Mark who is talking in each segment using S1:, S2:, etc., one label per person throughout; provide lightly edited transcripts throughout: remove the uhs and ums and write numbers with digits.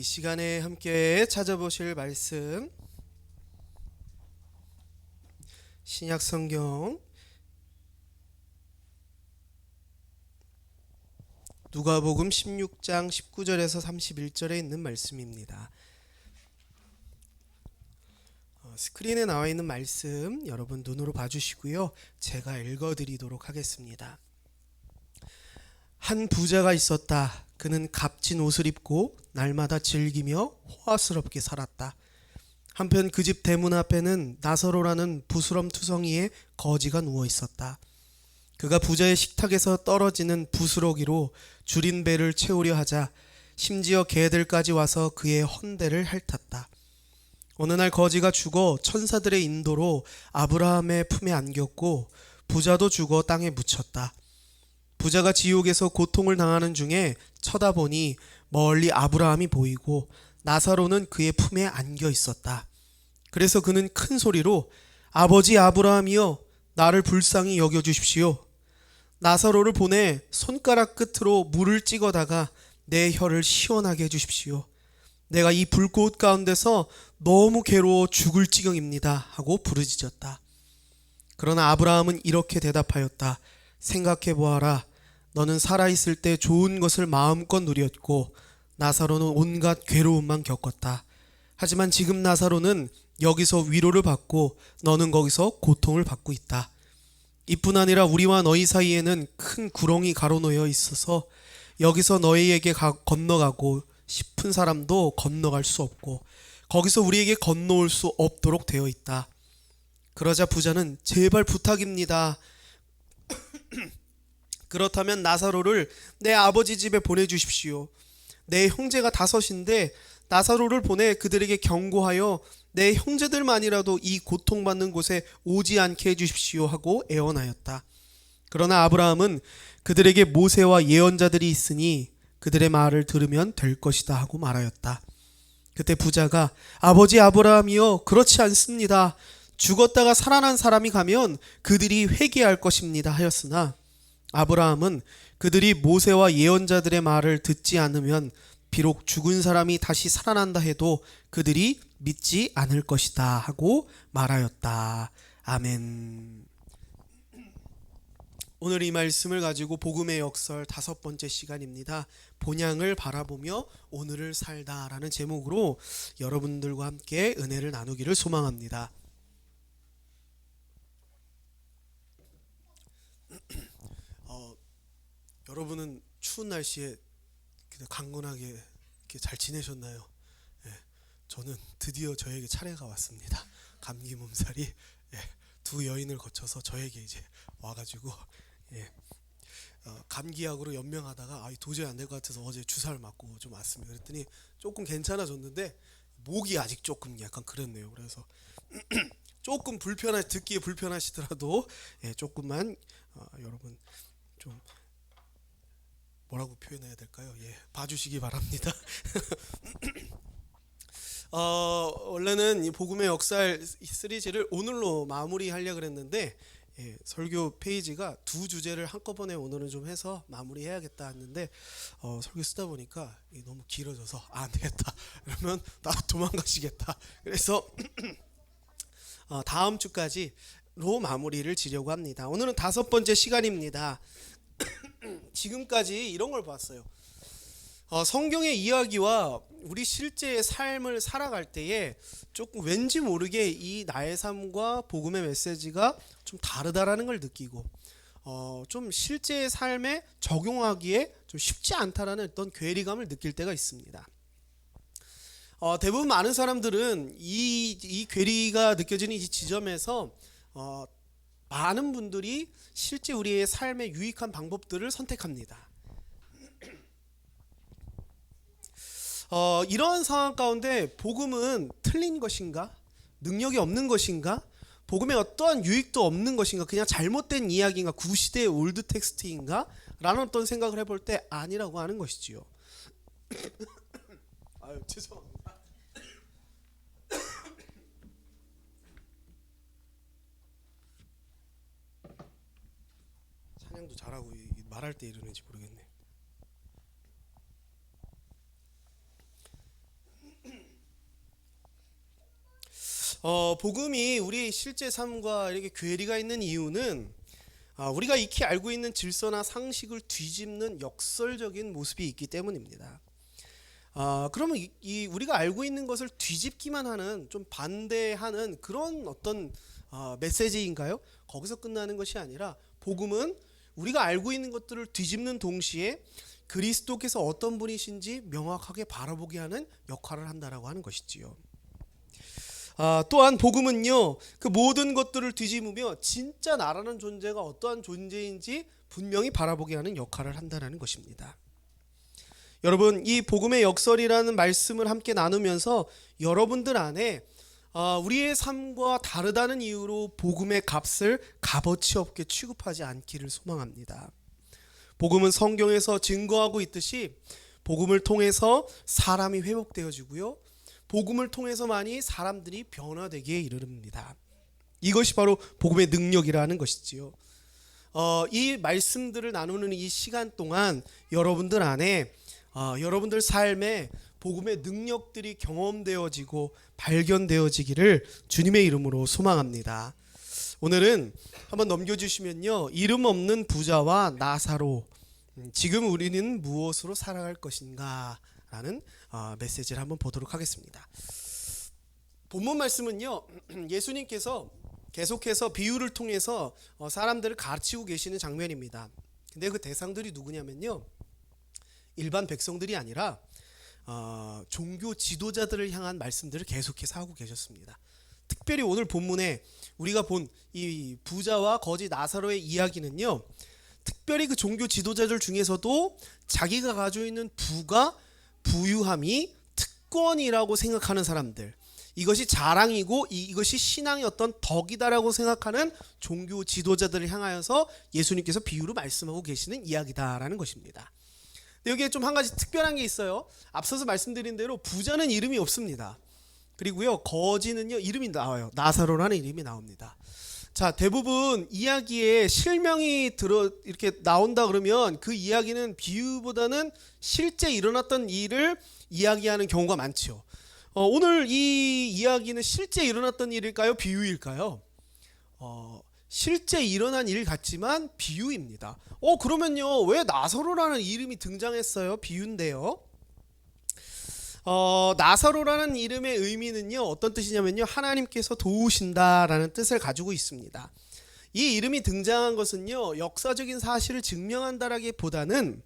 S1: 이 시간에 함께 찾아보실 말씀 신약 성경 누가복음 16장 19절에서 31절에 있는 말씀입니다. 스크린에 나와 있는 말씀 여러분 눈으로 봐주시고요. 제가 읽어드리도록 하겠습니다. 한 부자가 있었다. 그는 값진 옷을 입고 날마다 즐기며 호화스럽게 살았다. 한편 그 집 대문 앞에는 나사로라는 부스럼투성이의 거지가 누워 있었다. 그가 부자의 식탁에서 떨어지는 부스러기로 줄인 배를 채우려 하자 심지어 개들까지 와서 그의 헌대를 핥았다. 어느 날 거지가 죽어 천사들의 인도로 아브라함의 품에 안겼고 부자도 죽어 땅에 묻혔다. 부자가 지옥에서 고통을 당하는 중에 쳐다보니 멀리 아브라함이 보이고 나사로는 그의 품에 안겨 있었다. 그래서 그는 큰 소리로 아버지 아브라함이여 나를 불쌍히 여겨주십시오. 나사로를 보내 손가락 끝으로 물을 찍어다가 내 혀를 시원하게 해주십시오. 내가 이 불꽃 가운데서 너무 괴로워 죽을 지경입니다 하고 부르짖었다. 그러나 아브라함은 이렇게 대답하였다. 생각해보아라. 너는 살아있을 때 좋은 것을 마음껏 누렸고 나사로는 온갖 괴로움만 겪었다. 하지만 지금 나사로는 여기서 위로를 받고 너는 거기서 고통을 받고 있다. 이뿐 아니라 우리와 너희 사이에는 큰 구렁이 가로놓여 있어서 여기서 너희에게 건너가고 싶은 사람도 건너갈 수 없고 거기서 우리에게 건너올 수 없도록 되어 있다. 그러자 부자는 제발 부탁입니다. 그렇다면 나사로를 내 아버지 집에 보내주십시오. 내 형제가 5인데 나사로를 보내 그들에게 경고하여 내 형제들만이라도 이 고통받는 곳에 오지 않게 해주십시오 하고 애원하였다. 그러나 아브라함은 그들에게 모세와 예언자들이 있으니 그들의 말을 들으면 될 것이다 하고 말하였다. 그때 부자가 아버지 아브라함이여 그렇지 않습니다. 죽었다가 살아난 사람이 가면 그들이 회개할 것입니다 하였으나 아브라함은 그들이 모세와 예언자들의 말을 듣지 않으면 비록 죽은 사람이 다시 살아난다 해도 그들이 믿지 않을 것이다 하고 말하였다. 아멘. 오늘 이 말씀을 가지고 복음의 역설 5번째 시간입니다. 본향을 바라보며 오늘을 살다라는 제목으로 여러분들과 함께 은혜를 나누기를 소망합니다. 여러분은 추운 날씨에 강건하게 이렇게 잘 지내셨나요? 예, 저는 드디어 저에게 차례가 왔습니다. 감기 몸살이 두 여인을 거쳐서 저에게 이제 와가지고 감기약으로 연명하다가 도저히 안 될 것 같아서 어제 주사를 맞고 좀 왔습니다. 그랬더니 조금 괜찮아졌는데 목이 아직 조금 약간 그랬네요. 그래서 조금 듣기에 불편하시더라도 조금만 여러분 좀 뭐라고 표현해야 될까요? 봐주시기 바랍니다. 원래는 이 복음의 역살 시리즈를 오늘로 마무리하려고 했는데 설교 페이지가 2주제를 한꺼번에 오늘은 좀 해서 마무리해야겠다 했는데 설교 쓰다 보니까 너무 길어져서 안 되겠다. 그러면 나 도망가시겠다. 그래서 다음 주까지로 마무리를 지려고 합니다. 오늘은 5번째 시간입니다. 지금까지 이런 걸 봤어요. 성경의 이야기와 우리 실제의 삶을 살아갈 때에 조금 왠지 모르게 이 나의 삶과 복음의 메시지가 좀 다르다라는 걸 느끼고 좀 실제의 삶에 적용하기에 좀 쉽지 않다라는 어떤 괴리감을 느낄 때가 있습니다. 대부분 많은 사람들은 이 괴리가 느껴지는 이 지점에서 많은 분들이 실제 우리의 삶에 유익한 방법들을 선택합니다. 이러한 상황 가운데 복음은 틀린 것인가? 능력이 없는 것인가? 복음에 어떠한 유익도 없는 것인가? 그냥 잘못된 이야기인가? 구시대의 올드 텍스트인가? 라는 어떤 생각을 해볼 때 아니라고 하는 것이지요. 아유, 죄송합니다. 찬양도 잘하고 말할 때 이러는지 모르겠네. 복음이 우리 실제 삶과 이렇게 괴리가 있는 이유는 우리가 익히 알고 있는 질서나 상식을 뒤집는 역설적인 모습이 있기 때문입니다. 그러면 우리가 알고 있는 것을 뒤집기만 하는, 좀 반대하는 그런 어떤 메시지인가요? 거기서 끝나는 것이 아니라 복음은 우리가 알고 있는 것들을 뒤집는 동시에 그리스도께서 어떤 분이신지 명확하게 바라보게 하는 역할을 한다라고 하는 것이지요. 또한 복음은요, 그 모든 것들을 뒤집으며 진짜 나라는 존재가 어떠한 존재인지 분명히 바라보게 하는 역할을 한다는 것입니다. 여러분, 이 복음의 역설이라는 말씀을 함께 나누면서 여러분들 안에 우리의 삶과 다르다는 이유로 복음의 값을 값어치 없게 취급하지 않기를 소망합니다. 복음은 성경에서 증거하고 있듯이 복음을 통해서 사람이 회복되어지고요, 복음을 통해서만이 사람들이 변화되기에 이르릅니다. 이것이 바로 복음의 능력이라는 것이지요. 이 말씀들을 나누는 이 시간 동안 여러분들 안에 여러분들 삶에 복음의 능력들이 경험되어지고 발견되어지기를 주님의 이름으로 소망합니다. 오늘은 한번 넘겨주시면요, 이름 없는 부자와 나사로, 지금 우리는 무엇으로 살아갈 것인가 라는 메시지를 한번 보도록 하겠습니다. 본문 말씀은요, 예수님께서 계속해서 비유를 통해서 사람들을 가르치고 계시는 장면입니다. 근데 그 대상들이 누구냐면요, 일반 백성들이 아니라 종교 지도자들을 향한 말씀들을 계속해서 하고 계셨습니다. 특별히 오늘 본문에 우리가 본 이 부자와 거지 나사로의 이야기는요, 특별히 그 종교 지도자들 중에서도 자기가 가지고 있는 부유함이 특권이라고 생각하는 사람들, 이것이 자랑이고 이것이 신앙의 어떤 덕이다라고 생각하는 종교 지도자들을 향하여서 예수님께서 비유로 말씀하고 계시는 이야기다라는 것입니다. 여기에 좀 한 가지 특별한 게 있어요. 앞서서 말씀드린 대로 부자는 이름이 없습니다. 그리고요, 거지는요, 이름이 나와요. 나사로라는 이름이 나옵니다. 자, 대부분 이야기에 실명이 이렇게 나온다 그러면 그 이야기는 비유보다는 실제 일어났던 일을 이야기하는 경우가 많죠. 오늘 이 이야기는 실제 일어났던 일일까요? 비유일까요? 실제 일어난 일 같지만 비유입니다. 그러면요, 왜 나사로라는 이름이 등장했어요? 비유인데요. 나사로라는 이름의 의미는요, 어떤 뜻이냐면요, 하나님께서 도우신다라는 뜻을 가지고 있습니다. 이 이름이 등장한 것은요, 역사적인 사실을 증명한다라기보다는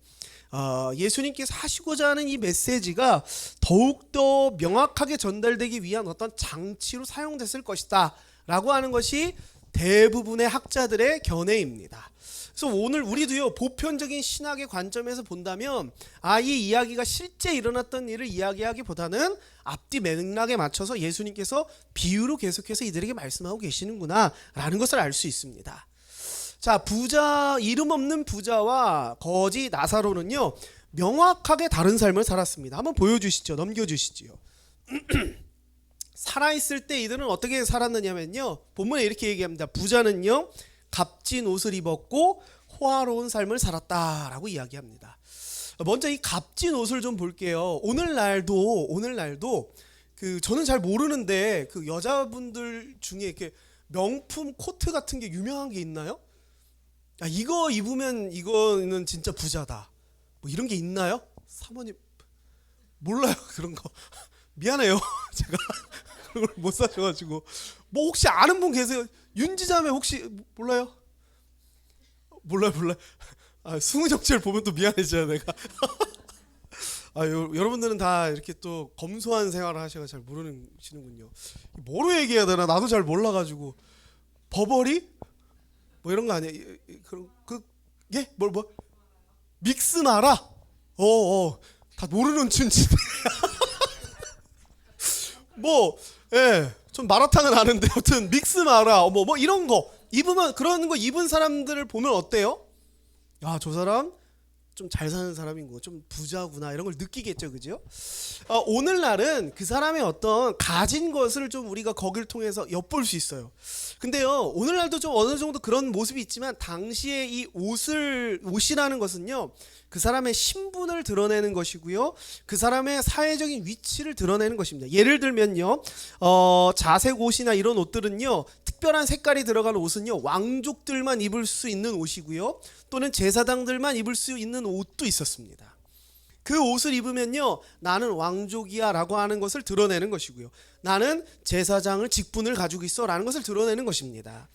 S1: 예수님께서 하시고자 하는 이 메시지가 더욱더 명확하게 전달되기 위한 어떤 장치로 사용됐을 것이다 라고 하는 것이 대부분의 학자들의 견해입니다. 그래서 오늘 우리도요, 보편적인 신학의 관점에서 본다면 이 이야기가 실제 일어났던 일을 이야기하기보다는 앞뒤 맥락에 맞춰서 예수님께서 비유로 계속해서 이들에게 말씀하고 계시는구나 라는 것을 알 수 있습니다. 자, 이름 없는 부자와 거지 나사로는요, 명확하게 다른 삶을 살았습니다. 한번 보여주시죠. 넘겨주시죠. 살아있을 때 이들은 어떻게 살았느냐면요, 본문에 이렇게 얘기합니다. 부자는요, 값진 옷을 입었고 호화로운 삶을 살았다라고 이야기합니다. 먼저 이 값진 옷을 좀 볼게요. 오늘날도 저는 잘 모르는데 그 여자분들 중에 이렇게 명품 코트 같은 게 유명한 게 있나요? 이거 입으면 이거는 진짜 부자다, 뭐 이런 게 있나요? 사모님 몰라요 그런 거. 미안해요. 제가 그걸 못 사셔가지고. 뭐 혹시 아는 분 계세요? 윤지자매 혹시 몰라요? 몰라요. 승우적절 보면 또 미안해져요 내가. 여러분들은 다 이렇게 또 검소한 생활을 하셔서 잘 모르시는군요. 뭐로 얘기해야 되나 나도 잘 몰라가지고. 버버리? 뭐 이런 거 아니에요? 예? 뭘? 믹스마라? 다 모르는 춘지. 좀 마라탕은 아는데 아무튼 믹스마라 뭐 이런 거 입으면, 그런 거 입은 사람들을 보면 어때요? 저 사람 좀 잘 사는 사람인 거, 좀 부자구나 이런 걸 느끼겠죠, 그죠? 오늘날은 그 사람의 어떤 가진 것을 좀 우리가 거기를 통해서 엿볼 수 있어요. 근데요, 오늘날도 좀 어느 정도 그런 모습이 있지만 당시에 이 옷이라는 것은요, 그 사람의 신분을 드러내는 것이고요. 그 사람의 사회적인 위치를 드러내는 것입니다. 예를 들면요, 자색 옷이나 이런 옷들은요, 특별한 색깔이 들어간 옷은요, 왕족들만 입을 수 있는 옷이고요, 또는 제사장들만 입을 수 있는 옷도 있었습니다. 그 옷을 입으면요, 나는 왕족이야 라고 하는 것을 드러내는 것이고요, 나는 제사장을 직분을 가지고 있어 라는 것을 드러내는 것입니다.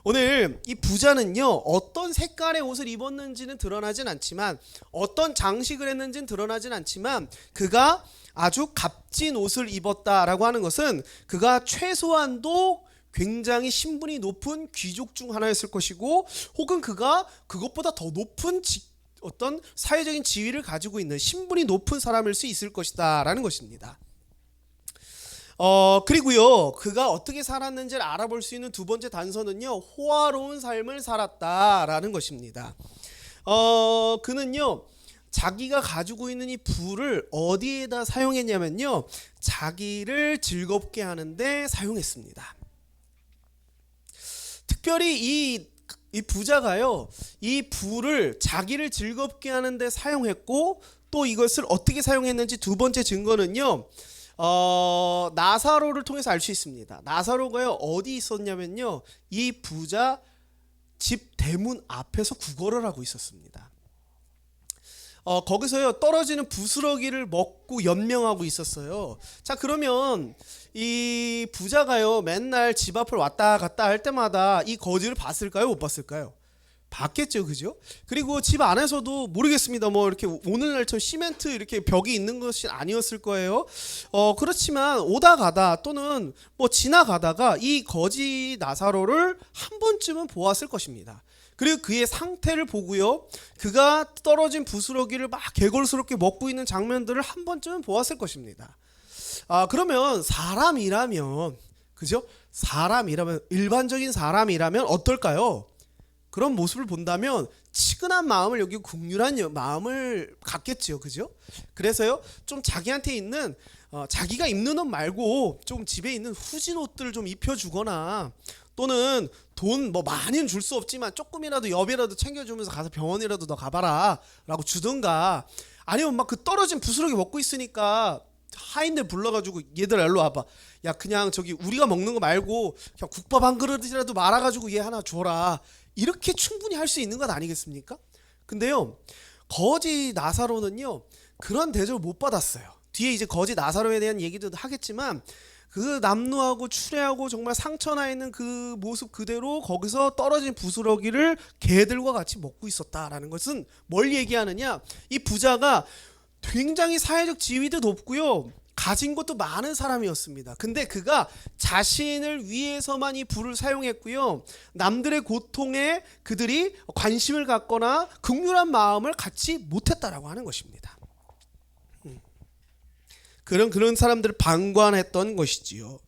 S1: 오늘 이 부자는요, 어떤 색깔의 옷을 입었는지는 드러나진 않지만, 어떤 장식을 했는지는 드러나진 않지만, 그가 아주 값진 옷을 입었다라고 하는 것은 그가 최소한도 굉장히 신분이 높은 귀족 중 하나였을 것이고, 혹은 그가 그것보다 더 높은 어떤 사회적인 지위를 가지고 있는 신분이 높은 사람일 수 있을 것이다 라는 것입니다. 그리고요, 그가 어떻게 살았는지를 알아볼 수 있는 두 번째 단서는요, 호화로운 삶을 살았다라는 것입니다. 그는요, 자기가 가지고 있는 이 부를 어디에다 사용했냐면요, 자기를 즐겁게 하는데 사용했습니다. 특별히 이 부자가요, 이 부를 자기를 즐겁게 하는데 사용했고, 또 이것을 어떻게 사용했는지 두 번째 증거는요, 나사로를 통해서 알 수 있습니다. 나사로가요, 어디 있었냐면요, 이 부자 집 대문 앞에서 구걸을 하고 있었습니다. 거기서요, 떨어지는 부스러기를 먹고 연명하고 있었어요. 자, 그러면 이 부자가요, 맨날 집 앞을 왔다 갔다 할 때마다 이 거지를 봤을까요, 못 봤을까요? 봤겠죠, 그죠? 그리고 집 안에서도 모르겠습니다. 뭐 이렇게 오늘날처럼 시멘트 이렇게 벽이 있는 것이 아니었을 거예요. 그렇지만 오다 가다 또는 뭐 지나가다가 이 거지 나사로를 한 번쯤은 보았을 것입니다. 그리고 그의 상태를 보고요, 그가 떨어진 부스러기를 막 개걸스럽게 먹고 있는 장면들을 한 번쯤은 보았을 것입니다. 그러면 사람이라면, 그죠? 사람이라면, 일반적인 사람이라면 어떨까요? 그런 모습을 본다면 치근한 마음을 여기고 긍휼한 마음을 갖겠죠, 그죠? 그래서요, 좀 자기한테 있는 자기가 입는 옷 말고 좀 집에 있는 후진 옷들을 좀 입혀주거나, 또는 돈 뭐 많이는 줄 수 없지만 조금이라도 여비라도 챙겨주면서 가서 병원이라도 너 가봐라 라고 주든가, 아니면 막 그 떨어진 부스러기 먹고 있으니까 하인들 불러가지고 얘들아 일로 와봐, 야 그냥 저기 우리가 먹는 거 말고 그냥 국밥 한 그릇이라도 말아가지고 얘 하나 줘라, 이렇게 충분히 할 수 있는 것 아니겠습니까? 근데요, 거지 나사로는요, 그런 대접을 못 받았어요. 뒤에 이제 거지 나사로에 대한 얘기도 하겠지만, 그 남루하고 추레하고 정말 상처나 있는 그 모습 그대로 거기서 떨어진 부스러기를 개들과 같이 먹고 있었다라는 것은 뭘 얘기하느냐, 이 부자가 굉장히 사회적 지위도 높고요, 가진 것도 많은 사람이었습니다. 근데 그가 자신을 위해서만 이 부를 사용했고요, 남들의 고통에 그들이 관심을 갖거나 긍휼한 마음을 갖지 못했다라고 하는 것입니다. 그런 사람들을 방관했던 것이지요.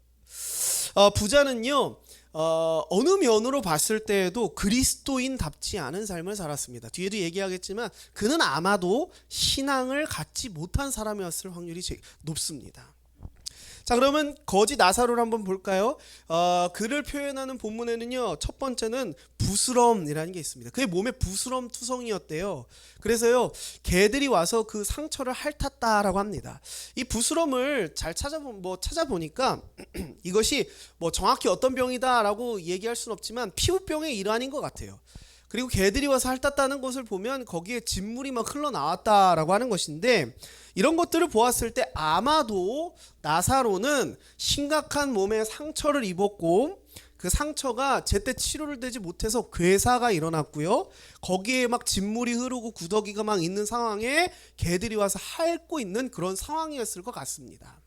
S1: 부자는요, 어느 면으로 봤을 때에도 그리스도인답지 않은 삶을 살았습니다. 뒤에도 얘기하겠지만 그는 아마도 신앙을 갖지 못한 사람이었을 확률이 높습니다. 자, 그러면 거지 나사로를 한번 볼까요? 그를 표현하는 본문에는요, 첫 번째는 부스럼이라는 게 있습니다. 그의 몸에 부스럼 투성이었대요. 그래서요, 개들이 와서 그 상처를 핥았다라고 합니다. 이 부스럼을 잘 찾아보니까 이것이 뭐 정확히 어떤 병이다라고 얘기할 수는 없지만 피부병의 일환인 것 같아요. 그리고 개들이 와서 핥았다는 것을 보면 거기에 진물이 막 흘러나왔다라고 하는 것인데, 이런 것들을 보았을 때 아마도 나사로는 심각한 몸에 상처를 입었고, 그 상처가 제때 치료를 되지 못해서 괴사가 일어났고요, 거기에 막 진물이 흐르고 구더기가 막 있는 상황에 개들이 와서 핥고 있는 그런 상황이었을 것 같습니다.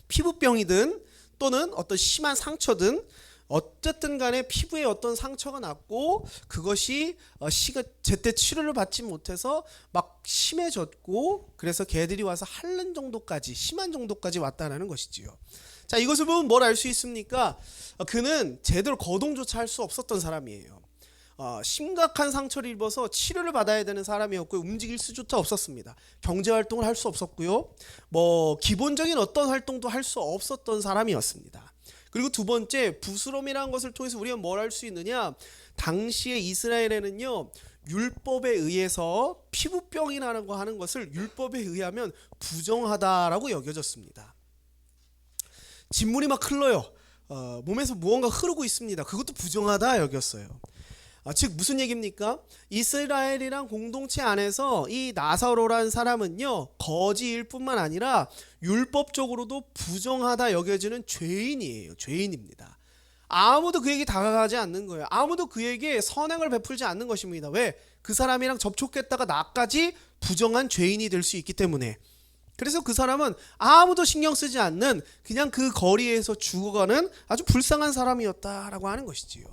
S1: 피부병이든 또는 어떤 심한 상처든 어쨌든 간에 피부에 어떤 상처가 났고, 그것이 제때 치료를 받지 못해서 막 심해졌고, 그래서 개들이 와서 핥는 정도까지, 심한 정도까지 왔다는 것이지요. 자, 이것을 보면 뭘 알 수 있습니까? 그는 제대로 거동조차 할 수 없었던 사람이에요. 심각한 상처를 입어서 치료를 받아야 되는 사람이었고, 움직일 수조차 없었습니다. 경제활동을 할 수 없었고요, 뭐 기본적인 어떤 활동도 할 수 없었던 사람이었습니다. 그리고 두 번째, 부스럼이라는 것을 통해서 우리가 뭘 알 수 있느냐, 당시에 이스라엘에는요, 율법에 의해서 피부병이 나는 거 하는 것을 율법에 의하면 부정하다라고 여겨졌습니다. 진물이 막 흘러요. 몸에서 무언가 흐르고 있습니다. 그것도 부정하다 여겼어요. 즉 무슨 얘기입니까? 이스라엘이란 공동체 안에서 이 나사로라는 사람은요, 거지일 뿐만 아니라 율법적으로도 부정하다 여겨지는 죄인이에요. 죄인입니다. 아무도 그에게 다가가지 않는 거예요. 아무도 그에게 선행을 베풀지 않는 것입니다. 왜? 그 사람이랑 접촉했다가 나까지 부정한 죄인이 될 수 있기 때문에. 그래서 그 사람은 아무도 신경 쓰지 않는 그냥 그 거리에서 죽어가는 아주 불쌍한 사람이었다라고 하는 것이지요.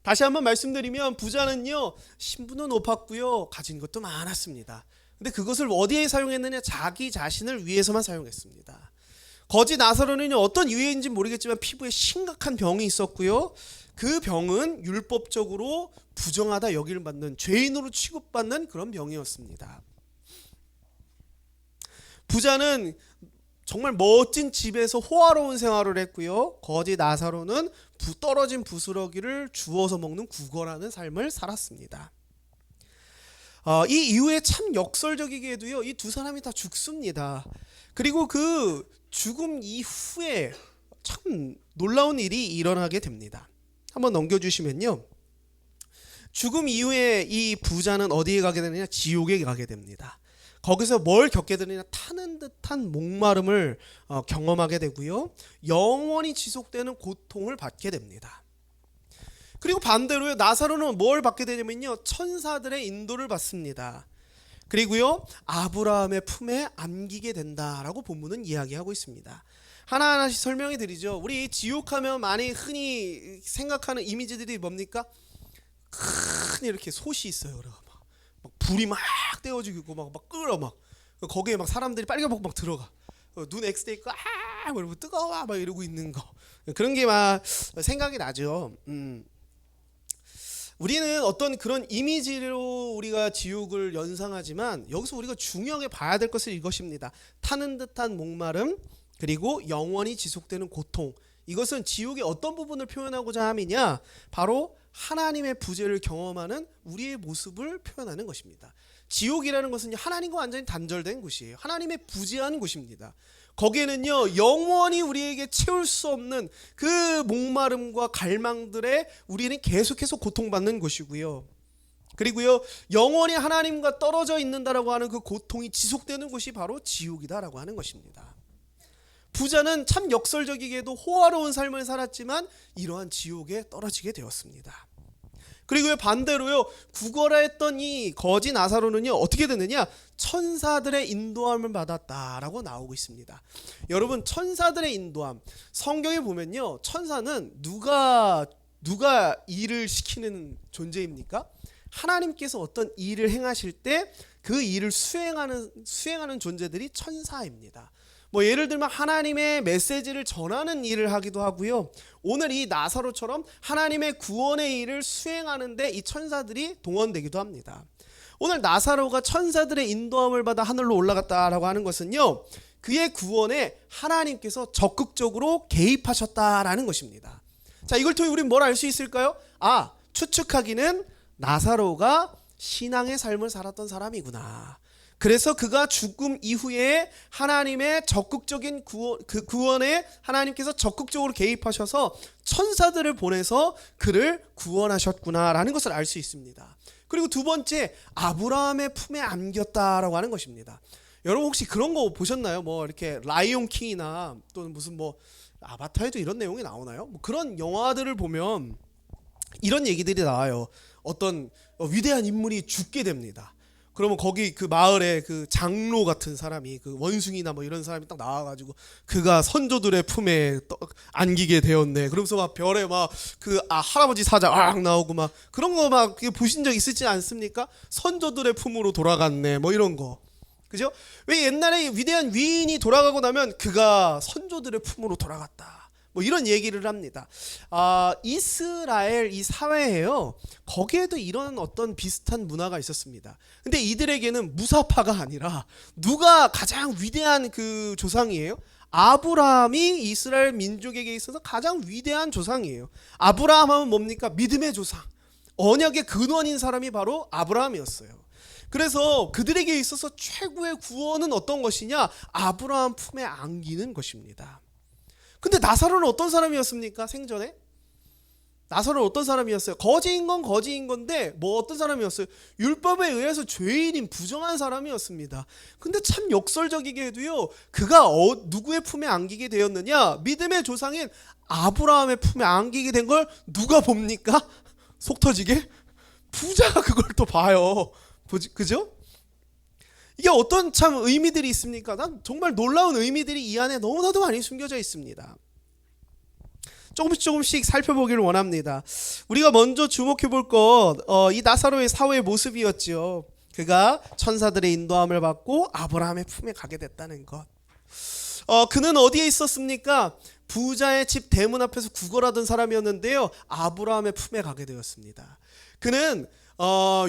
S1: 다시 한번 말씀드리면 부자는요, 신분은 높았고요, 가진 것도 많았습니다. 근데 그것을 어디에 사용했느냐? 자기 자신을 위해서만 사용했습니다. 거지 나사로는요, 어떤 이유인지 모르겠지만 피부에 심각한 병이 있었고요, 그 병은 율법적으로 부정하다 여기를 받는, 죄인으로 취급받는 그런 병이었습니다. 부자는 정말 멋진 집에서 호화로운 생활을 했고요, 거지 나사로는 떨어진 부스러기를 주워서 먹는 구걸하는 삶을 살았습니다. 이 이후에 참 역설적이게도요, 이 두 사람이 다 죽습니다. 그리고 그 죽음 이후에 참 놀라운 일이 일어나게 됩니다. 한번 넘겨주시면요, 죽음 이후에 이 부자는 어디에 가게 되느냐? 지옥에 가게 됩니다. 거기서 뭘 겪게 되느냐? 타는 듯한 목마름을 경험하게 되고요, 영원히 지속되는 고통을 받게 됩니다. 그리고 반대로요, 나사로는 뭘 받게 되냐면요, 천사들의 인도를 받습니다. 그리고요, 아브라함의 품에 안기게 된다라고 본문은 이야기하고 있습니다. 하나하나씩 설명해 드리죠. 우리 지옥하면 많이 흔히 생각하는 이미지들이 뭡니까? 큰 이렇게 솥이 있어요. 막 불이 막 떼어지고 막 끓어, 막 거기에 막 사람들이 빨개먹고 막 들어가, 눈 X돼 있고 이러고 뜨거워 막 이러고 있는 거, 그런 게 막 생각이 나죠. 우리는 어떤 그런 이미지로 우리가 지옥을 연상하지만 여기서 우리가 중요하게 봐야 될 것은 이것입니다. 타는 듯한 목마름, 그리고 영원히 지속되는 고통. 이것은 지옥의 어떤 부분을 표현하고자 함이냐? 바로 하나님의 부재를 경험하는 우리의 모습을 표현하는 것입니다. 지옥이라는 것은 하나님과 완전히 단절된 곳이에요. 하나님의 부재한 곳입니다. 거기에는요, 영원히 우리에게 채울 수 없는 그 목마름과 갈망들에 우리는 계속해서 고통받는 곳이고요, 그리고요, 영원히 하나님과 떨어져 있는다라고 하는 그 고통이 지속되는 곳이 바로 지옥이다라고 하는 것입니다. 부자는 참 역설적이게도 호화로운 삶을 살았지만 이러한 지옥에 떨어지게 되었습니다. 그리고 반대로요, 구걸했던 이 거지 나사로는요, 어떻게 되느냐? 천사들의 인도함을 받았다라고 나오고 있습니다. 여러분, 천사들의 인도함, 성경에 보면요, 천사는 누가 일을 시키는 존재입니까? 하나님께서 어떤 일을 행하실 때 그 일을 수행하는 존재들이 천사입니다. 뭐 예를 들면 하나님의 메시지를 전하는 일을 하기도 하고요, 오늘 이 나사로처럼 하나님의 구원의 일을 수행하는데 이 천사들이 동원되기도 합니다. 오늘 나사로가 천사들의 인도함을 받아 하늘로 올라갔다라고 하는 것은요, 그의 구원에 하나님께서 적극적으로 개입하셨다라는 것입니다. 자, 이걸 통해 우리는 뭘 알 수 있을까요? 추측하기는 나사로가 신앙의 삶을 살았던 사람이구나. 그래서 그가 죽음 이후에 하나님의 적극적인 구원에 하나님께서 적극적으로 개입하셔서 천사들을 보내서 그를 구원하셨구나라는 것을 알 수 있습니다. 그리고 두 번째, 아브라함의 품에 안겼다라고 하는 것입니다. 여러분 혹시 그런 거 보셨나요? 뭐 이렇게 라이온 킹이나 또는 무슨 뭐 아바타에도 이런 내용이 나오나요? 뭐 그런 영화들을 보면 이런 얘기들이 나와요. 어떤 위대한 인물이 죽게 됩니다. 그러면 거기 그 마을에 그 장로 같은 사람이, 그 원숭이나 뭐 이런 사람이 딱 나와가지고 그가 선조들의 품에 안기게 되었네. 그러면서 막 별에 막 그 할아버지 사자 나오고 막 그런 거 막 보신 적 있으지 않습니까? 선조들의 품으로 돌아갔네. 뭐 이런 거. 그죠? 왜 옛날에 위대한 위인이 돌아가고 나면 그가 선조들의 품으로 돌아갔다. 뭐 이런 얘기를 합니다. 이스라엘 이 사회에요, 거기에도 이런 어떤 비슷한 문화가 있었습니다. 근데 이들에게는 무사파가 아니라 누가 가장 위대한 그 조상이에요? 아브라함이 이스라엘 민족에게 있어서 가장 위대한 조상이에요. 아브라함 하면 뭡니까? 믿음의 조상. 언약의 근원인 사람이 바로 아브라함이었어요. 그래서 그들에게 있어서 최고의 구원은 어떤 것이냐? 아브라함 품에 안기는 것입니다. 근데 나사로는 어떤 사람이었습니까? 생전에? 나사로는 어떤 사람이었어요? 거지인 건 거지인 건데 뭐 어떤 사람이었어요? 율법에 의해서 죄인인 부정한 사람이었습니다. 근데 참 역설적이게도요, 그가 누구의 품에 안기게 되었느냐? 믿음의 조상인 아브라함의 품에 안기게 된 걸 누가 봅니까? 속 터지게? 부자가 그걸 또 봐요. 그죠? 이게 어떤 참 의미들이 있습니까? 난 정말 놀라운 의미들이 이 안에 너무나도 많이 숨겨져 있습니다. 조금씩 살펴보기를 원합니다. 우리가 먼저 주목해 볼 것, 이 나사로의 사후의 모습이었죠. 그가 천사들의 인도함을 받고 아브라함의 품에 가게 됐다는 것. 그는 어디에 있었습니까? 부자의 집 대문 앞에서 구걸하던 사람이었는데요, 아브라함의 품에 가게 되었습니다. 그는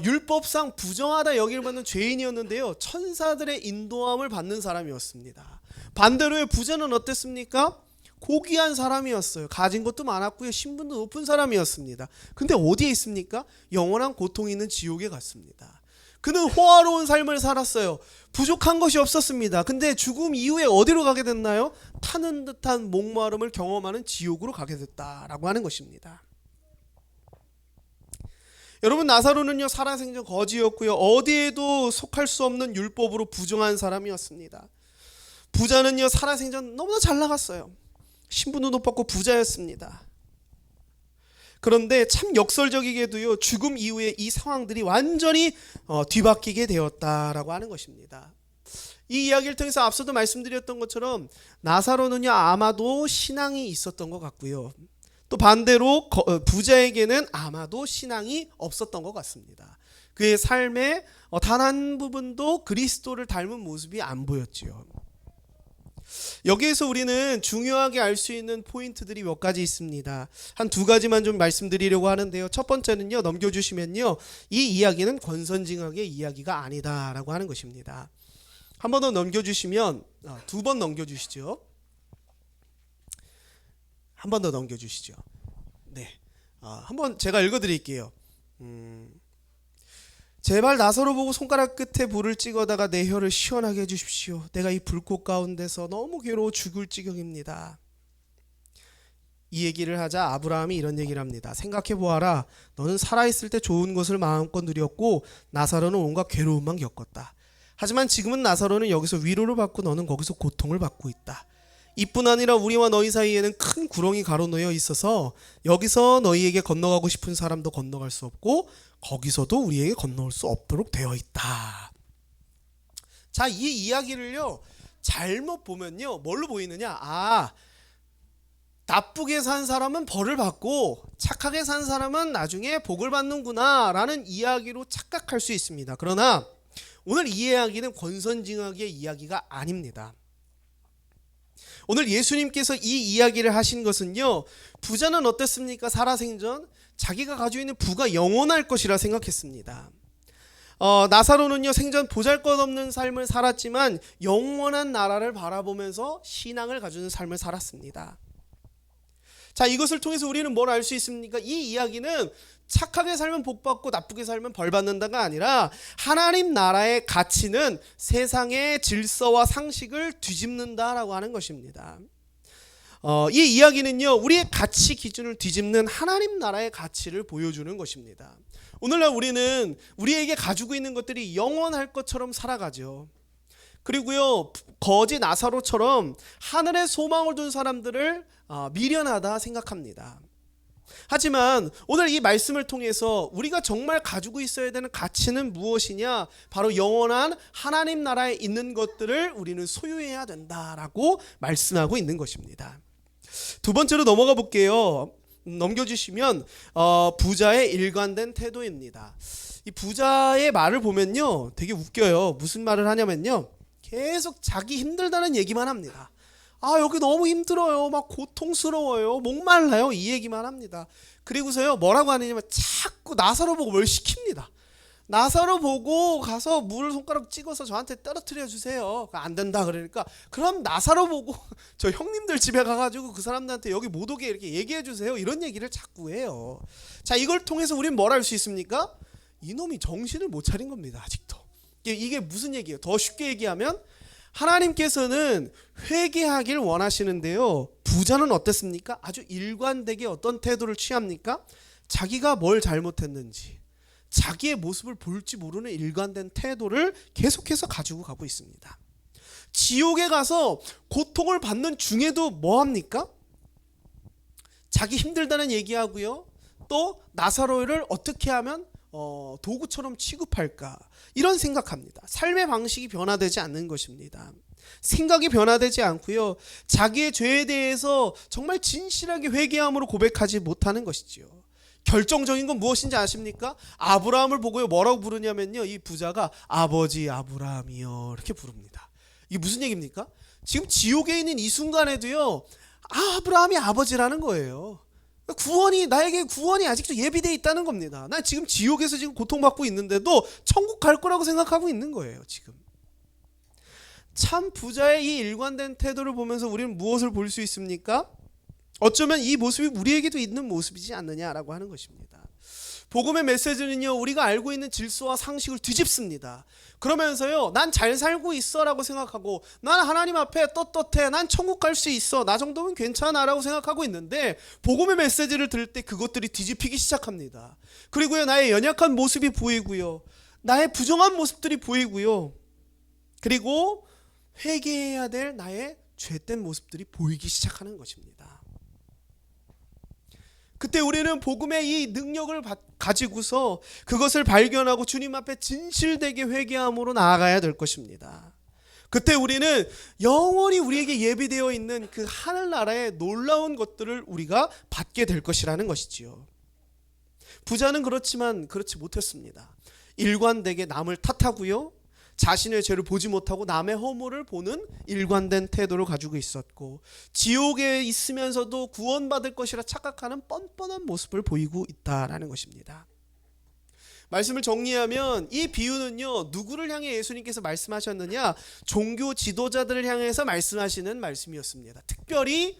S1: 율법상 부정하다 여길 받는 죄인이었는데요, 천사들의 인도함을 받는 사람이었습니다. 반대로의 부자는 어땠습니까? 고귀한 사람이었어요. 가진 것도 많았고요, 신분도 높은 사람이었습니다. 근데 어디에 있습니까? 영원한 고통이 있는 지옥에 갔습니다. 그는 호화로운 삶을 살았어요. 부족한 것이 없었습니다. 근데 죽음 이후에 어디로 가게 됐나요? 타는 듯한 목마름을 경험하는 지옥으로 가게 됐다라고 하는 것입니다. 여러분, 나사로는요, 살아생전 거지였고요, 어디에도 속할 수 없는 율법으로 부정한 사람이었습니다. 부자는요, 살아생전 너무나 잘 나갔어요. 신분도 높았고 부자였습니다. 그런데 참 역설적이게도요, 죽음 이후에 이 상황들이 완전히 뒤바뀌게 되었다라고 하는 것입니다. 이 이야기를 통해서 앞서도 말씀드렸던 것처럼 나사로는요, 아마도 신앙이 있었던 것 같고요, 또 반대로 부자에게는 아마도 신앙이 없었던 것 같습니다. 그의 삶에 단 한 부분도 그리스도를 닮은 모습이 안 보였지요. 여기에서 우리는 중요하게 알 수 있는 포인트들이 몇 가지 있습니다. 한 두 가지만 좀 말씀드리려고 하는데요. 첫 번째는요, 넘겨주시면요, 이 이야기는 권선징악의 이야기가 아니다라고 하는 것입니다. 한 번 더 넘겨주시면, 두 번 넘겨주시죠. 한 번 더 넘겨주시죠. 네, 한번 제가 읽어드릴게요. 제발 나사로 보고 손가락 끝에 불을 찍어다가 내 혀를 시원하게 해주십시오. 내가 이 불꽃 가운데서 너무 괴로워 죽을 지경입니다. 이 얘기를 하자 아브라함이 이런 얘기를 합니다. 생각해보아라. 너는 살아있을 때 좋은 것을 마음껏 누렸고 나사로는 온갖 괴로움만 겪었다. 하지만 지금은 나사로는 여기서 위로를 받고 너는 거기서 고통을 받고 있다. 이뿐 아니라 우리와 너희 사이에는 큰 구렁이 가로놓여 있어서 여기서 너희에게 건너가고 싶은 사람도 건너갈 수 없고 거기서도 우리에게 건너올 수 없도록 되어 있다. 자, 이 이야기를요, 잘못 보면요, 뭘로 보이느냐? 나쁘게 산 사람은 벌을 받고 착하게 산 사람은 나중에 복을 받는구나 라는 이야기로 착각할 수 있습니다. 그러나 오늘 이 이야기는 권선징악의 이야기가 아닙니다. 오늘 예수님께서 이 이야기를 하신 것은요, 부자는 어땠습니까? 살아생전 자기가 가지고 있는 부가 영원할 것이라 생각했습니다. 나사로는요, 생전 보잘것없는 삶을 살았지만 영원한 나라를 바라보면서 신앙을 가지는 삶을 살았습니다. 자, 이것을 통해서 우리는 뭘 알 수 있습니까? 이 이야기는 착하게 살면 복 받고 나쁘게 살면 벌 받는다가 아니라 하나님 나라의 가치는 세상의 질서와 상식을 뒤집는다라고 하는 것입니다. 이 이야기는요, 우리의 가치 기준을 뒤집는 하나님 나라의 가치를 보여주는 것입니다. 오늘날 우리는 우리에게 가지고 있는 것들이 영원할 것처럼 살아가죠. 그리고요, 거지 나사로처럼 하늘에 소망을 둔 사람들을 미련하다 생각합니다. 하지만 오늘 이 말씀을 통해서 우리가 정말 가지고 있어야 되는 가치는 무엇이냐? 바로 영원한 하나님 나라에 있는 것들을 우리는 소유해야 된다라고 말씀하고 있는 것입니다. 두 번째로 넘어가 볼게요. 넘겨주시면 부자의 일관된 태도입니다. 이 부자의 말을 보면요, 되게 웃겨요. 무슨 말을 하냐면요, 계속 자기 힘들다는 얘기만 합니다. 여기 너무 힘들어요, 막 고통스러워요, 목말라요, 이 얘기만 합니다. 그리고서요, 뭐라고 하느냐면 자꾸 나사로 보고 뭘 시킵니다. 나사로 보고 가서 물 손가락 찍어서 저한테 떨어뜨려 주세요. 안 된다 그러니까 그럼 나사로 보고 저 형님들 집에 가가지고 그 사람들한테 여기 못 오게 이렇게 얘기해 주세요. 이런 얘기를 자꾸 해요. 자, 이걸 통해서 우리는 뭘 할 수 있습니까? 이놈이 정신을 못 차린 겁니다. 아직도. 이게 무슨 얘기예요? 더 쉽게 얘기하면 하나님께서는 회개하길 원하시는데요, 부자는 어땠습니까? 아주 일관되게 어떤 태도를 취합니까? 자기가 뭘 잘못했는지 자기의 모습을 볼지 모르는 일관된 태도를 계속해서 가지고 가고 있습니다. 지옥에 가서 고통을 받는 중에도 뭐합니까? 자기 힘들다는 얘기하고요, 또 나사로를 어떻게 하면 도구처럼 취급할까, 이런 생각합니다. 삶의 방식이 변화되지 않는 것입니다. 생각이 변화되지 않고요, 자기의 죄에 대해서 정말 진실하게 회개함으로 고백하지 못하는 것이지요. 결정적인 건 무엇인지 아십니까? 아브라함을 보고요, 뭐라고 부르냐면요, 이 부자가 아버지 아브라함이요 이렇게 부릅니다. 이게 무슨 얘기입니까? 지금 지옥에 있는 이 순간에도요, 아브라함이 아버지라는 거예요. 나에게 구원이 아직도 예비되어 있다는 겁니다. 난 지금 지옥에서 지금 고통받고 있는데도 천국 갈 거라고 생각하고 있는 거예요. 지금 참 부자의 이 일관된 태도를 보면서 우리는 무엇을 볼 수 있습니까? 어쩌면 이 모습이 우리에게도 있는 모습이지 않느냐라고 하는 것입니다. 복음의 메시지는요, 우리가 알고 있는 질서와 상식을 뒤집습니다. 그러면서요, 난 잘 살고 있어 라고 생각하고, 난 하나님 앞에 떳떳해, 난 천국 갈 수 있어, 나 정도면 괜찮아 라고 생각하고 있는데, 복음의 메시지를 들을 때 그것들이 뒤집히기 시작합니다. 그리고요, 나의 연약한 모습이 보이고요, 나의 부정한 모습들이 보이고요, 그리고 회개해야 될 나의 죄된 모습들이 보이기 시작하는 것입니다. 그때 우리는 복음의 이 능력을 가지고서 그것을 발견하고 주님 앞에 진실되게 회개함으로 나아가야 될 것입니다. 그때 우리는 영원히 우리에게 예비되어 있는 그 하늘나라의 놀라운 것들을 우리가 받게 될 것이라는 것이지요. 부자는 그렇지만 그렇지 못했습니다. 일관되게 남을 탓하고요, 자신의 죄를 보지 못하고 남의 허물을 보는 일관된 태도를 가지고 있었고, 지옥에 있으면서도 구원받을 것이라 착각하는 뻔뻔한 모습을 보이고 있다라는 것입니다. 말씀을 정리하면 이 비유는요, 누구를 향해 예수님께서 말씀하셨느냐? 종교 지도자들을 향해서 말씀하시는 말씀이었습니다. 특별히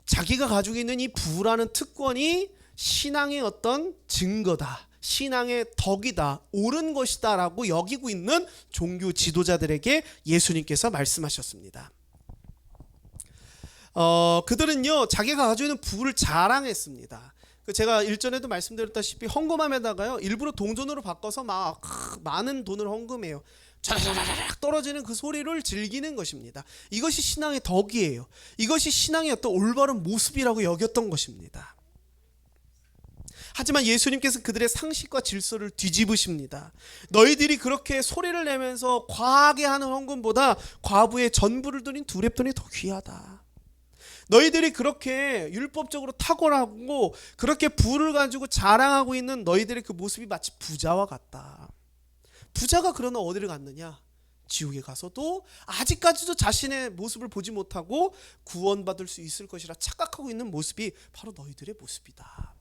S1: 자기가 가지고 있는 이 부라는 특권이 신앙의 어떤 증거다, 신앙의 덕이다, 옳은 것이다 라고 여기고 있는 종교 지도자들에게 예수님께서 말씀하셨습니다. 그들은요, 자기가 가지고 있는 부를 자랑했습니다. 제가 일전에도 말씀드렸다시피 헌금함에다가요, 일부러 동전으로 바꿔서 막 많은 돈을 헌금해요. 촤라라락 떨어지는 그 소리를 즐기는 것입니다. 이것이 신앙의 덕이에요. 이것이 신앙의 어떤 올바른 모습이라고 여겼던 것입니다. 하지만 예수님께서 그들의 상식과 질서를 뒤집으십니다. 너희들이 그렇게 소리를 내면서 과하게 하는 헌금보다 과부의 전부를 드린 두 렙돈이 더 귀하다. 너희들이 그렇게 율법적으로 탁월하고 그렇게 부를 가지고 자랑하고 있는 너희들의 그 모습이 마치 부자와 같다. 부자가 그러나 어디를 갔느냐? 지옥에 가서도 아직까지도 자신의 모습을 보지 못하고 구원받을 수 있을 것이라 착각하고 있는 모습이 바로 너희들의 모습이다.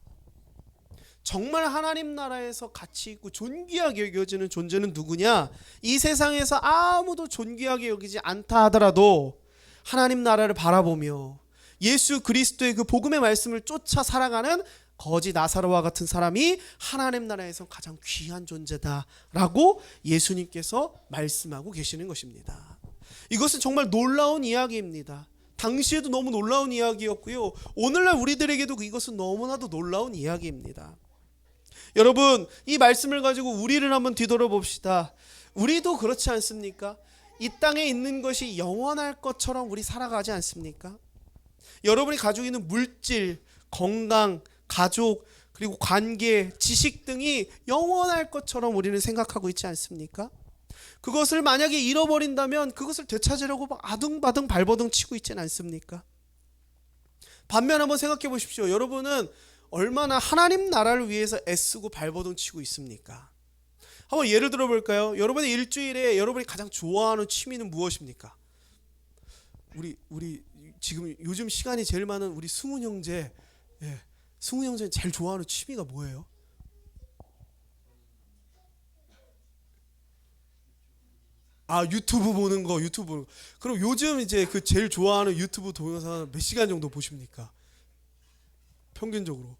S1: 정말 하나님 나라에서 가치 있고 존귀하게 여겨지는 존재는 누구냐? 이 세상에서 아무도 존귀하게 여기지 않다 하더라도 하나님 나라를 바라보며 예수 그리스도의 그 복음의 말씀을 쫓아 살아가는 거지 나사로와 같은 사람이 하나님 나라에서 가장 귀한 존재다라고 예수님께서 말씀하고 계시는 것입니다. 이것은 정말 놀라운 이야기입니다. 당시에도 너무 놀라운 이야기였고요, 오늘날 우리들에게도 이것은 너무나도 놀라운 이야기입니다. 여러분, 이 말씀을 가지고 우리를 한번 뒤돌아봅시다. 우리도 그렇지 않습니까? 이 땅에 있는 것이 영원할 것처럼 우리 살아가지 않습니까? 여러분이 가지고 있는 물질, 건강, 가족, 그리고 관계, 지식 등이 영원할 것처럼 우리는 생각하고 있지 않습니까? 그것을 만약에 잃어버린다면 그것을 되찾으려고 막 아둥바둥 발버둥 치고 있지는 않습니까? 반면 한번 생각해 보십시오. 여러분은 얼마나 하나님 나라를 위해서 애쓰고 발버둥 치고 있습니까? 한번 예를 들어 볼까요? 여러분의 일주일에 여러분이 가장 좋아하는 취미는 무엇입니까? 우리 지금 요즘 시간이 제일 많은 우리 승훈 형제, 승훈 형제 제일 좋아하는 취미가 뭐예요? 아, 유튜브 보는 거, 유튜브 보는 거. 그럼 요즘 이제 그 제일 좋아하는 유튜브 동영상 몇 시간 정도 보십니까? 평균적으로.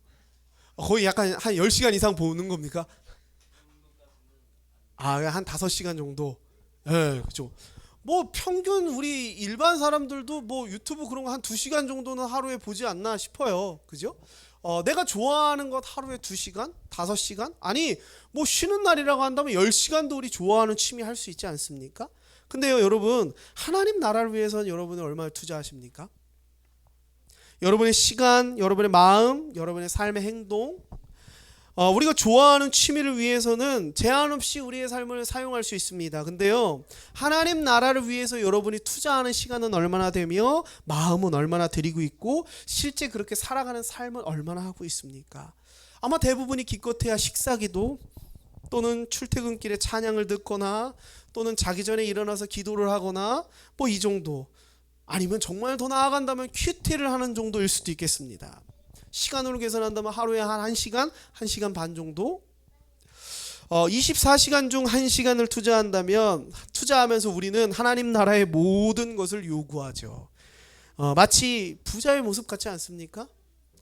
S1: 거의 약간 한 10시간 이상 보는 겁니까? 아, 한 5시간 정도. 예, 그죠. 뭐 평균 우리 일반 사람들도 뭐 유튜브 그런 거 한 2시간 정도는 하루에 보지 않나 싶어요. 그죠? 내가 좋아하는 것 하루에 2시간? 5시간? 아니, 뭐 쉬는 날이라고 한다면 10시간도 우리 좋아하는 취미 할 수 있지 않습니까? 근데요, 여러분, 하나님 나라를 위해서는 여러분은 얼마나 투자하십니까? 여러분의 시간, 여러분의 마음, 여러분의 삶의 행동, 우리가 좋아하는 취미를 위해서는 제한 없이 우리의 삶을 사용할 수 있습니다. 근데요, 하나님 나라를 위해서 여러분이 투자하는 시간은 얼마나 되며 마음은 얼마나 드리고 있고 실제 그렇게 살아가는 삶은 얼마나 하고 있습니까? 아마 대부분이 기껏해야 식사기도 또는 출퇴근길에 찬양을 듣거나 또는 자기 전에 일어나서 기도를 하거나 뭐 이 정도, 아니면 정말 더 나아간다면 큐티를 하는 정도일 수도 있겠습니다. 시간으로 계산한다면 하루에 한 1시간, 1시간 반 정도? 24시간 중 1시간을 투자하면서 우리는 하나님 나라의 모든 것을 요구하죠. 마치 부자의 모습 같지 않습니까?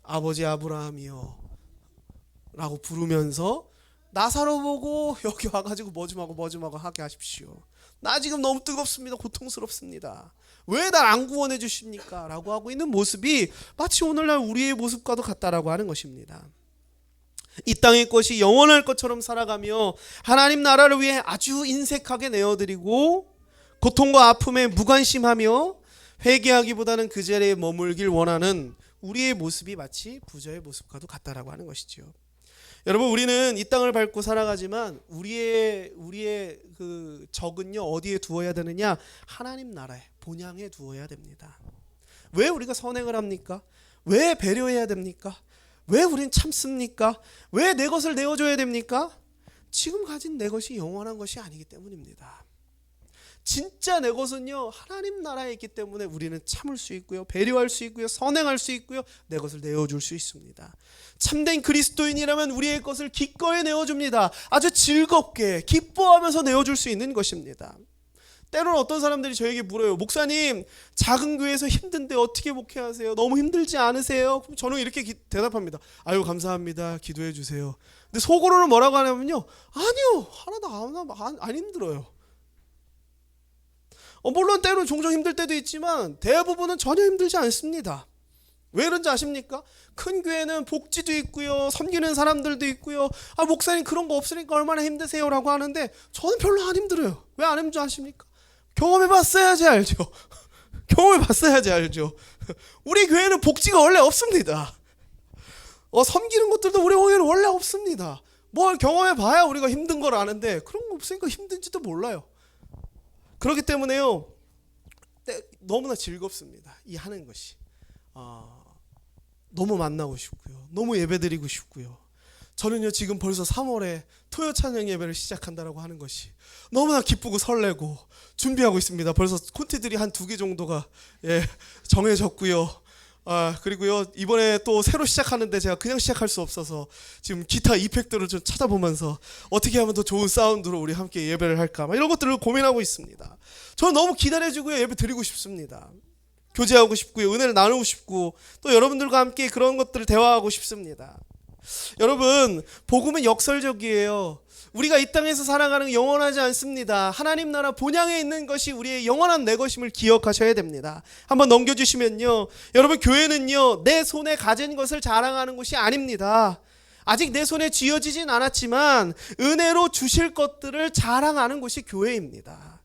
S1: 아버지 아브라함이요 라고 부르면서 나사로 보고 여기 와가지고 뭐 좀 하고 하게 하십시오. 나 지금 너무 뜨겁습니다. 고통스럽습니다. 왜 날 안 구원해 주십니까? 라고 하고 있는 모습이 마치 오늘날 우리의 모습과도 같다라고 하는 것입니다. 이 땅의 것이 영원할 것처럼 살아가며 하나님 나라를 위해 아주 인색하게 내어드리고 고통과 아픔에 무관심하며 회개하기보다는 그 자리에 머물길 원하는 우리의 모습이 마치 부자의 모습과도 같다라고 하는 것이죠. 여러분, 우리는 이 땅을 밟고 살아가지만 우리의 그 적은요 어디에 두어야 되느냐? 하나님 나라에, 본향에 두어야 됩니다. 왜 우리가 선행을 합니까? 왜 배려해야 됩니까? 왜 우린 참습니까? 왜 내 것을 내어줘야 됩니까? 지금 가진 내 것이 영원한 것이 아니기 때문입니다. 진짜 내 것은요 하나님 나라에 있기 때문에 우리는 참을 수 있고요, 배려할 수 있고요, 선행할 수 있고요, 내 것을 내어줄 수 있습니다. 참된 그리스도인이라면 우리의 것을 기꺼이 내어줍니다. 아주 즐겁게 기뻐하면서 내어줄 수 있는 것입니다. 때로는 어떤 사람들이 저에게 물어요. 목사님, 작은 교회에서 힘든데 어떻게 목회하세요? 너무 힘들지 않으세요? 그럼 저는 이렇게 대답합니다. 아유, 감사합니다. 기도해 주세요. 근데 속으로는 뭐라고 하냐면요, 아니요, 하나도 안 힘들어요. 물론 때로 종종 힘들 때도 있지만 대부분은 전혀 힘들지 않습니다. 왜 그런지 아십니까? 큰 교회는 복지도 있고요, 섬기는 사람들도 있고요. 아, 목사님 그런 거 없으니까 얼마나 힘드세요? 라고 하는데 저는 별로 안 힘들어요. 왜 안 힘들지 아십니까? 경험해봤어야지 알죠. 경험해봤어야지 알죠. 우리 교회는 복지가 원래 없습니다. 섬기는 것들도 우리 교회는 원래 없습니다. 뭘 경험해봐야 우리가 힘든 걸 아는데 그런 거 없으니까 힘든지도 몰라요. 그렇기 때문에요 너무나 즐겁습니다. 이 하는 것이 너무 만나고 싶고요, 너무 예배드리고 싶고요. 저는요 지금 벌써 3월에 토요 찬양 예배를 시작한다라고 하는 것이 너무나 기쁘고 설레고 준비하고 있습니다. 벌써 콘티들이 한 2개 정도가 정해졌고요. 그리고요 이번에 또 새로 시작하는데 제가 그냥 시작할 수 없어서 지금 기타 이펙트를 좀 찾아보면서 어떻게 하면 더 좋은 사운드로 우리 함께 예배를 할까 이런 것들을 고민하고 있습니다. 저는 너무 기다려주고요, 예배 드리고 싶습니다. 교제하고 싶고요, 은혜를 나누고 싶고 또 여러분들과 함께 그런 것들을 대화하고 싶습니다. 여러분, 복음은 역설적이에요. 우리가 이 땅에서 살아가는 영원하지 않습니다. 하나님 나라 본향에 있는 것이 우리의 영원한 내 것임을 기억하셔야 됩니다. 한번 넘겨주시면요, 여러분, 교회는요 내 손에 가진 것을 자랑하는 곳이 아닙니다. 아직 내 손에 쥐어지진 않았지만 은혜로 주실 것들을 자랑하는 곳이 교회입니다.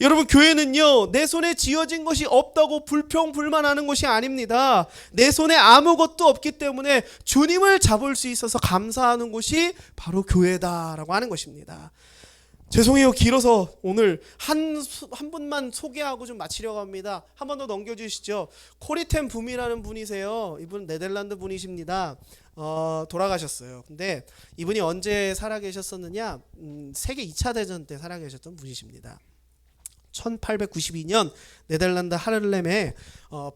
S1: 여러분, 교회는요 내 손에 쥐어진 것이 없다고 불평불만하는 것이 아닙니다. 내 손에 아무것도 없기 때문에 주님을 잡을 수 있어서 감사하는 곳이 바로 교회다라고 하는 것입니다. 죄송해요, 길어서 오늘 한 분만 소개하고 좀 마치려고 합니다. 한 번 더 넘겨주시죠. 코리텐 붐이라는 분이세요. 이분 네덜란드 분이십니다. 돌아가셨어요. 근데 이분이 언제 살아계셨었느냐, 세계 2차 대전 때 살아계셨던 분이십니다. 1892년 네덜란드 하를렘에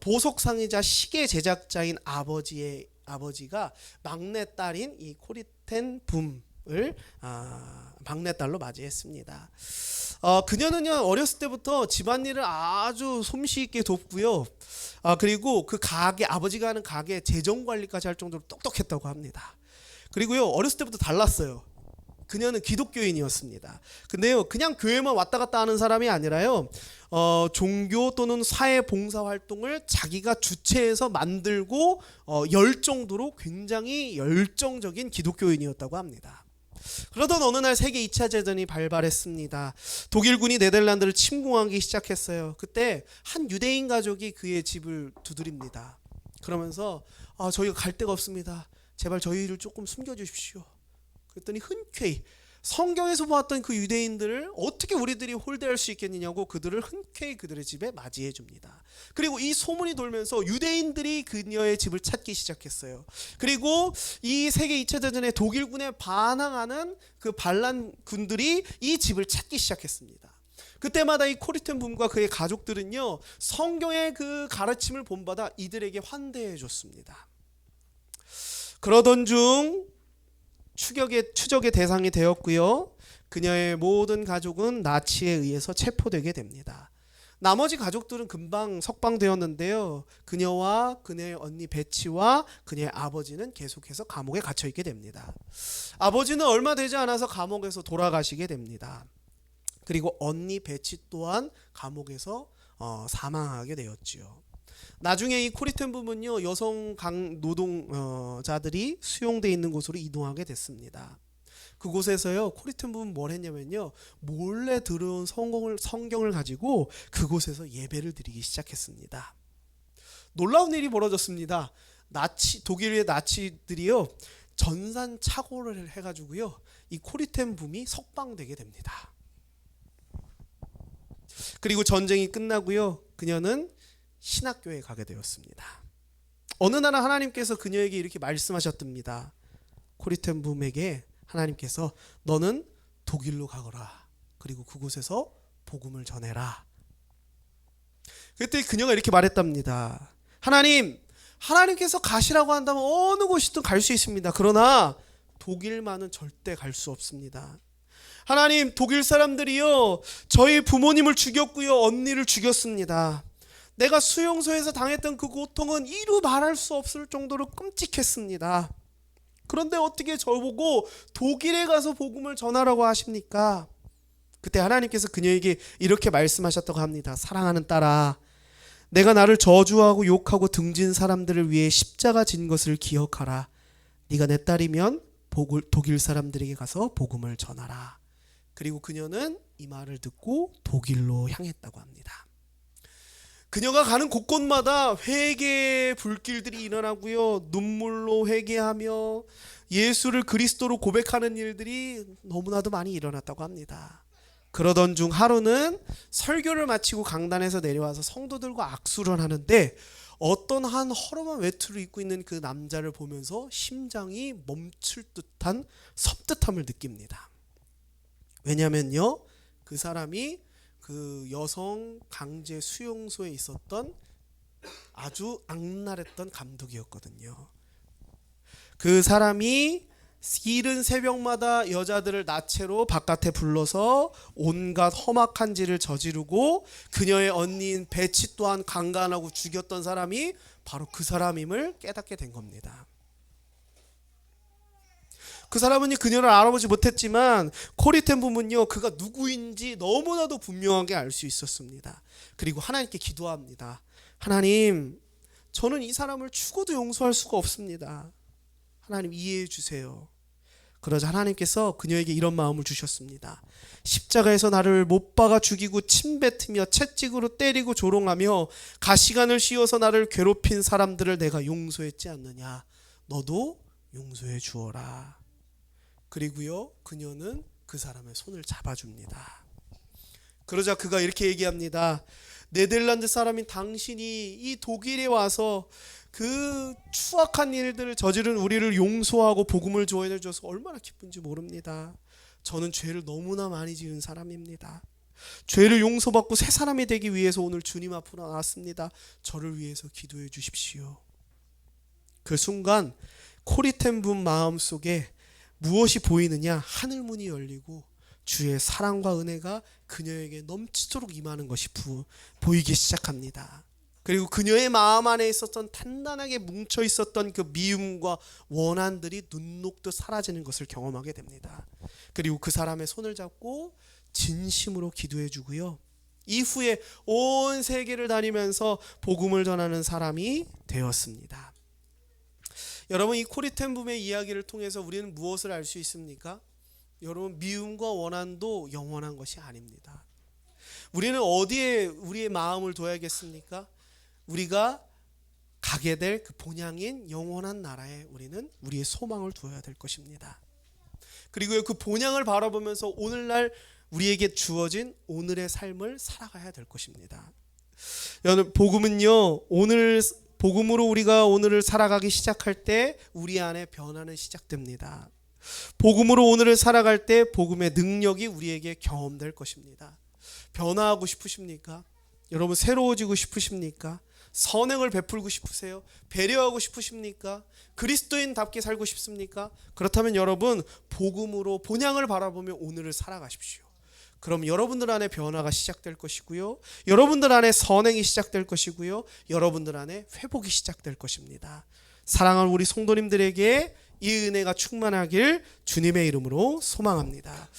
S1: 보석상이자 시계 제작자인 아버지가 막내 딸인 이 코리텐 붐을 막내딸로 맞이했습니다. 그녀는요 어렸을 때부터 집안일을 아주 솜씨 있게 돕고요. 그리고 그 가게, 아버지가 하는 가게 재정 관리까지 할 정도로 똑똑했다고 합니다. 그리고요 어렸을 때부터 달랐어요. 그녀는 기독교인이었습니다. 근데요 그냥 교회만 왔다 갔다 하는 사람이 아니라요 종교 또는 사회 봉사 활동을 자기가 주체해서 만들고 열 정도로 굉장히 열정적인 기독교인이었다고 합니다. 그러던 어느 날 세계 2차 대전이 발발했습니다. 독일군이 네덜란드를 침공하기 시작했어요. 그때 한 유대인 가족이 그의 집을 두드립니다. 그러면서 저희가 갈 데가 없습니다. 제발 저희를 조금 숨겨주십시오. 그랬더니 흔쾌히 성경에서 보았던 그 유대인들을 어떻게 우리들이 홀대할 수 있겠느냐고 그들을 흔쾌히 그들의 집에 맞이해 줍니다. 그리고 이 소문이 돌면서 유대인들이 그녀의 집을 찾기 시작했어요. 그리고 이 세계 2차 대전에 독일군에 반항하는 그 반란군들이 이 집을 찾기 시작했습니다. 그때마다 이 코리텐붐과 그의 가족들은요 성경의 그 가르침을 본받아 이들에게 환대해 줬습니다. 그러던 중 추적의 대상이 되었고요. 그녀의 모든 가족은 나치에 의해서 체포되게 됩니다. 나머지 가족들은 금방 석방되었는데요. 그녀와 그녀의 언니 베치와 그녀의 아버지는 계속해서 감옥에 갇혀 있게 됩니다. 아버지는 얼마 되지 않아서 감옥에서 돌아가시게 됩니다. 그리고 언니 베치 또한 감옥에서 사망하게 되었지요. 나중에 이 코리텐붐은요 여성 노동자들이 수용되어 있는 곳으로 이동하게 됐습니다. 그곳에서요 코리텐붐은 뭘 했냐면요 몰래 들어온 성경을 가지고 그곳에서 예배를 드리기 시작했습니다. 놀라운 일이 벌어졌습니다. 독일의 나치들이요 전산착오를 해가지고요 이 코리텐붐이 석방되게 됩니다. 그리고 전쟁이 끝나고요 그녀는 신학교에 가게 되었습니다. 어느 날 하나님께서 그녀에게 이렇게 말씀하셨답니다. 코리텐붐에게 하나님께서 너는 독일로 가거라. 그리고 그곳에서 복음을 전해라. 그때 그녀가 이렇게 말했답니다. 하나님께서 가시라고 한다면 어느 곳이든 갈 수 있습니다. 그러나 독일만은 절대 갈 수 없습니다. 하나님, 독일 사람들이요 저희 부모님을 죽였고요 언니를 죽였습니다. 내가 수용소에서 당했던 그 고통은 이루 말할 수 없을 정도로 끔찍했습니다. 그런데 어떻게 저보고 독일에 가서 복음을 전하라고 하십니까? 그때 하나님께서 그녀에게 이렇게 말씀하셨다고 합니다. 사랑하는 딸아, 내가 나를 저주하고 욕하고 등진 사람들을 위해 십자가 진 것을 기억하라. 네가 내 딸이면 독일 사람들에게 가서 복음을 전하라. 그리고 그녀는 이 말을 듣고 독일로 향했다고 합니다. 그녀가 가는 곳곳마다 회개의 불길들이 일어나고요 눈물로 회개하며 예수를 그리스도로 고백하는 일들이 너무나도 많이 일어났다고 합니다. 그러던 중 하루는 설교를 마치고 강단에서 내려와서 성도들과 악수를 하는데 어떤 한 허름한 외투를 입고 있는 그 남자를 보면서 심장이 멈출 듯한 섬뜩함을 느낍니다. 왜냐면요 그 사람이 그 여성 강제 수용소에 있었던 아주 악랄했던 감독이었거든요. 그 사람이 이른 새벽마다 여자들을 나체로 바깥에 불러서 온갖 험악한 짓을 저지르고 그녀의 언니인 베치 또한 강간하고 죽였던 사람이 바로 그 사람임을 깨닫게 된 겁니다. 그 사람은 그녀를 알아보지 못했지만 코리텐붐은요 그가 누구인지 너무나도 분명하게 알 수 있었습니다. 그리고 하나님께 기도합니다. 하나님, 저는 이 사람을 죽어도 용서할 수가 없습니다. 하나님 이해해 주세요. 그러자 하나님께서 그녀에게 이런 마음을 주셨습니다. 십자가에서 나를 못 박아 죽이고 침뱉으며 채찍으로 때리고 조롱하며 가시관을 씌워서 나를 괴롭힌 사람들을 내가 용서했지 않느냐. 너도 용서해 주어라. 그리고요 그녀는 그 사람의 손을 잡아줍니다. 그러자 그가 이렇게 얘기합니다. 네덜란드 사람인 당신이 이 독일에 와서 그 추악한 일들을 저지른 우리를 용서하고 복음을 전해줘서 얼마나 기쁜지 모릅니다. 저는 죄를 너무나 많이 지은 사람입니다. 죄를 용서받고 새 사람이 되기 위해서 오늘 주님 앞으로 나왔습니다. 저를 위해서 기도해 주십시오. 그 순간 코리텐붐 마음속에 무엇이 보이느냐? 하늘 문이 열리고 주의 사랑과 은혜가 그녀에게 넘치도록 임하는 것이 보이기 시작합니다. 그리고 그녀의 마음 안에 있었던 단단하게 뭉쳐 있었던 그 미움과 원한들이 눈 녹듯 사라지는 것을 경험하게 됩니다. 그리고 그 사람의 손을 잡고 진심으로 기도해 주고요. 이후에 온 세계를 다니면서 복음을 전하는 사람이 되었습니다. 여러분, 이 코리텐붐의 이야기를 통해서 우리는 무엇을 알 수 있습니까? 여러분, 미움과 원한도 영원한 것이 아닙니다. 우리는 어디에 우리의 마음을 둬야겠습니까? 우리가 가게 될 그 본향인 영원한 나라에 우리는 우리의 소망을 두어야 될 것입니다. 그리고 그 본향을 바라보면서 오늘날 우리에게 주어진 오늘의 삶을 살아가야 될 것입니다. 여러분, 복음은요, 복음으로 우리가 오늘을 살아가기 시작할 때 우리 안에 변화는 시작됩니다. 복음으로 오늘을 살아갈 때 복음의 능력이 우리에게 경험될 것입니다. 변화하고 싶으십니까? 여러분, 새로워지고 싶으십니까? 선행을 베풀고 싶으세요? 배려하고 싶으십니까? 그리스도인답게 살고 싶습니까? 그렇다면 여러분, 복음으로 본향을 바라보며 오늘을 살아가십시오. 그럼 여러분들 안에 변화가 시작될 것이고요, 여러분들 안에 선행이 시작될 것이고요, 여러분들 안에 회복이 시작될 것입니다. 사랑하는 우리 성도님들에게 이 은혜가 충만하길 주님의 이름으로 소망합니다.